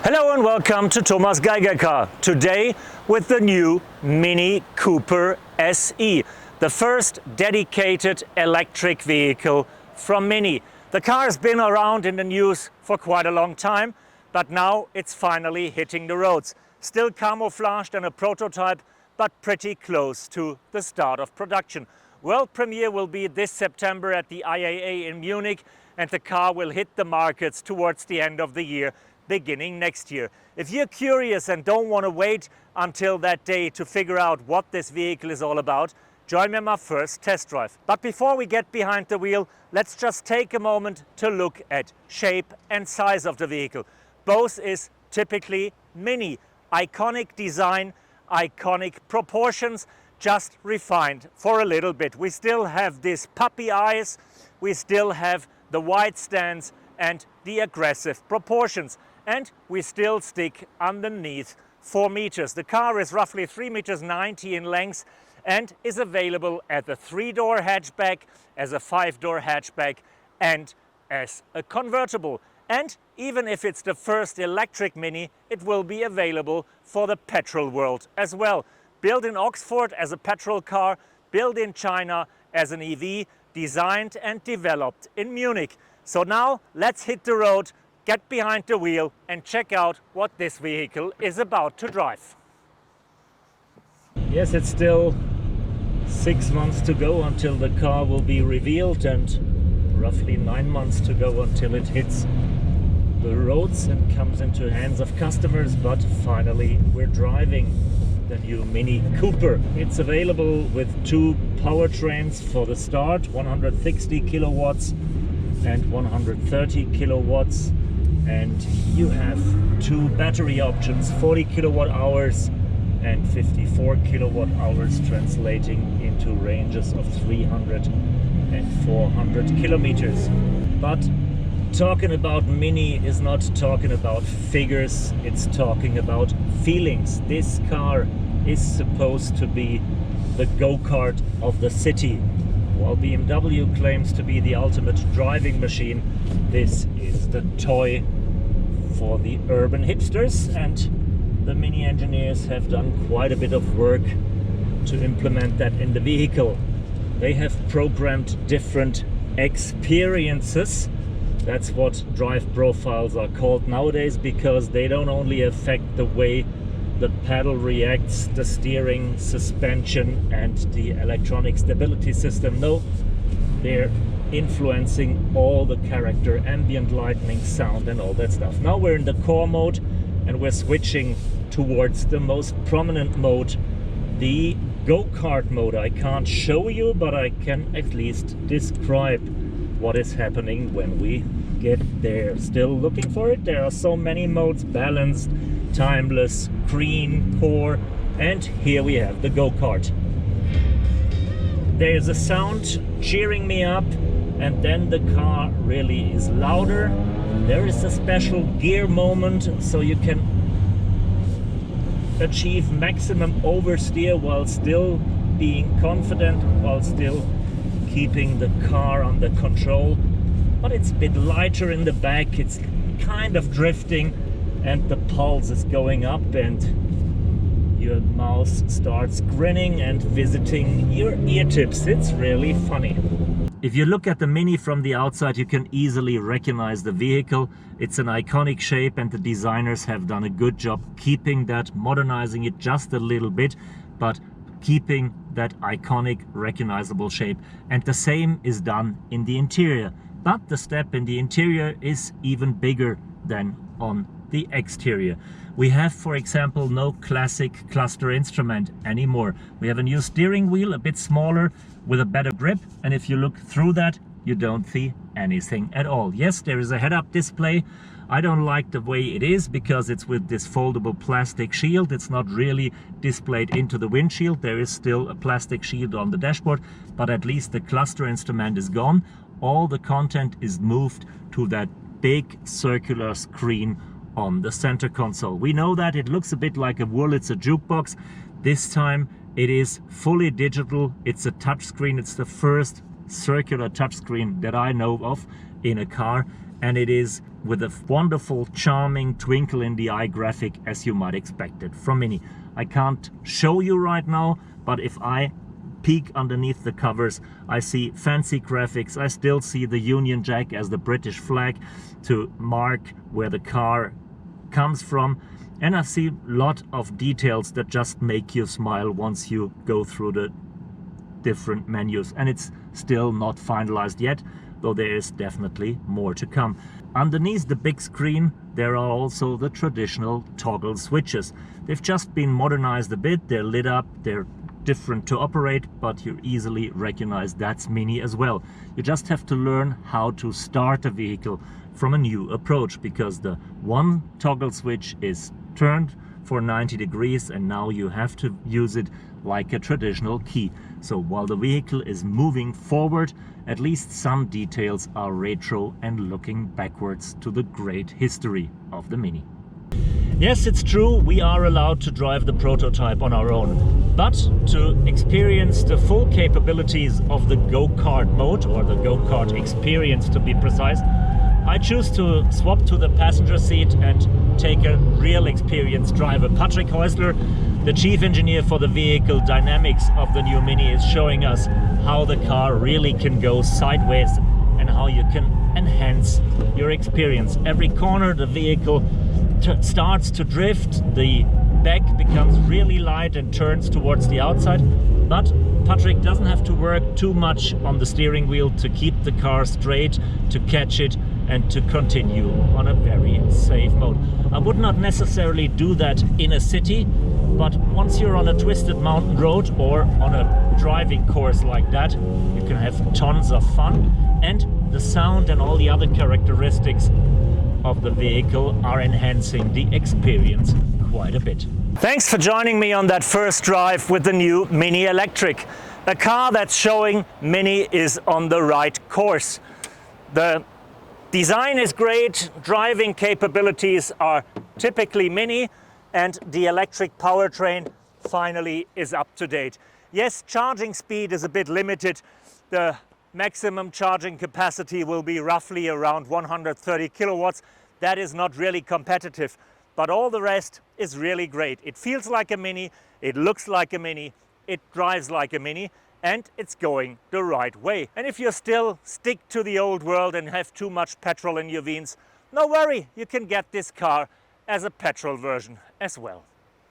Hello and welcome to ThomasGeigerCar. Today with the new Mini Cooper SE, the first dedicated electric vehicle from Mini. The car has been around in the news for quite a long time, but now it's finally hitting the roads. Still camouflaged and a prototype, but pretty close to the start of production. World premiere will be this September at the IAA in Munich, and the car will hit the markets towards the end of the year, beginning next year. If you're curious and don't want to wait until that day to figure out what this vehicle is all about, join me on my first test drive. But before we get behind the wheel, let's just take a moment to look at shape and size of the vehicle. Both is typically Mini. Iconic design, iconic proportions, just refined for a little bit. We still have these puppy eyes, we still have the wide stance and the aggressive proportions. And we still stick underneath 4 meters. The car is roughly 3.90 meters in length and is available as a 3-door hatchback, as a 5-door hatchback and as a convertible. And even if it's the first electric Mini, it will be available for the petrol world as well. Built in Oxford as a petrol car, built in China as an EV, designed and developed in Munich. So now let's hit the road, get behind the wheel and check out what this vehicle is about to drive. Yes, it's still 6 months to go until the car will be revealed and roughly 9 months to go until it hits the roads and comes into hands of customers, but finally we're driving the new Mini Cooper. It's available with 2 powertrains for the start, 160 kilowatts and 130 kilowatts, and you have 2 battery options, 40 kilowatt hours and 54 kilowatt hours, translating into ranges of 300 and 400 kilometers. But talking about Mini is not talking about figures, it's talking about feelings. This car is supposed to be the go-kart of the city. While BMW claims to be the ultimate driving machine, this is the toy for the urban hipsters, and the Mini engineers have done quite a bit of work to implement that in the vehicle. They have programmed different experiences. That's what drive profiles are called nowadays, because they don't only affect the way the pedal reacts, the steering, suspension and the electronic stability system. No, they're influencing all the character, ambient lighting, sound and all that stuff. Now we're in the core mode and we're switching towards the most prominent mode, the go-kart mode. I can't show you, but I can at least describe what is happening when we get there. Still looking for it. There are so many modes: balanced, timeless, green, core, and here we have the go-kart. There's a sound cheering me up, and then the car really is louder. There is a special gear moment, so you can achieve maximum oversteer while still being confident, while still keeping the car under control. But it's a bit lighter in the back, it's kind of drifting, and the pulse is going up and your mouse starts grinning and visiting your ear tips. It's really funny. If you look at the Mini from the outside, you can easily recognize the vehicle. It's an iconic shape and the designers have done a good job keeping that, modernizing it just a little bit, but keeping that iconic recognizable shape. And the same is done in the interior. But the step in the interior is even bigger than on the exterior. We have, for example, no classic cluster instrument anymore. We have a new steering wheel, a bit smaller with a better grip, and if you look through that, you don't see anything at all. Yes, there is a head-up display. I don't like the way it is because it's with this foldable plastic shield. It's not really displayed into the windshield. There is still a plastic shield on the dashboard, but at least the cluster instrument is gone. All the content is moved to that big circular screen on the center console. We know that it looks a bit like a Wurlitzer jukebox. This time it is fully digital. It's a touchscreen. It's the first circular touchscreen that I know of in a car, and it is with a wonderful, charming twinkle in the eye graphic as you might expect it from Mini. I can't show you right now, but if I peek underneath the covers, I see fancy graphics. I still see the Union Jack as the British flag to mark where the car comes from, and I see a lot of details that just make you smile once you go through the different menus, and it's still not finalized yet, though there is definitely more to come. Underneath the big screen there are also the traditional toggle switches. They've just been modernized a bit, they're lit up, they're different to operate, but you easily recognize that's Mini as well. You just have to learn how to start a vehicle from a new approach, because the one toggle switch is turned for 90 degrees and now you have to use it like a traditional key. So while the vehicle is moving forward, at least some details are retro and looking backwards to the great history of the Mini. Yes, it's true, we are allowed to drive the prototype on our own, but to experience the full capabilities of the go-kart mode, or the go-kart experience to be precise, I choose to swap to the passenger seat and take a real experienced driver. Patrick Häusler, the chief engineer for the vehicle dynamics of the new Mini, is showing us how the car really can go sideways and how you can enhance your experience. Every corner the vehicle starts to drift, the back becomes really light and turns towards the outside, but Patrick doesn't have to work too much on the steering wheel to keep the car straight, to catch it and to continue on a very safe mode. I would not necessarily do that in a city, but once you're on a twisted mountain road or on a driving course like that, you can have tons of fun, and the sound and all the other characteristics of the vehicle are enhancing the experience quite a bit. Thanks for joining me on that first drive with the new Mini Electric, a car that's showing Mini is on the right course. The design is great, driving capabilities are typically Mini, and the electric powertrain finally is up to date. Yes, charging speed is a bit limited. The maximum charging capacity will be roughly around 130 kilowatts. That is not really competitive, but all the rest is really great. It feels like a Mini, it looks like a Mini, it drives like a Mini, and it's going the right way. And if you still stick to the old world and have too much petrol in your veins, no worry, you can get this car as a petrol version as well.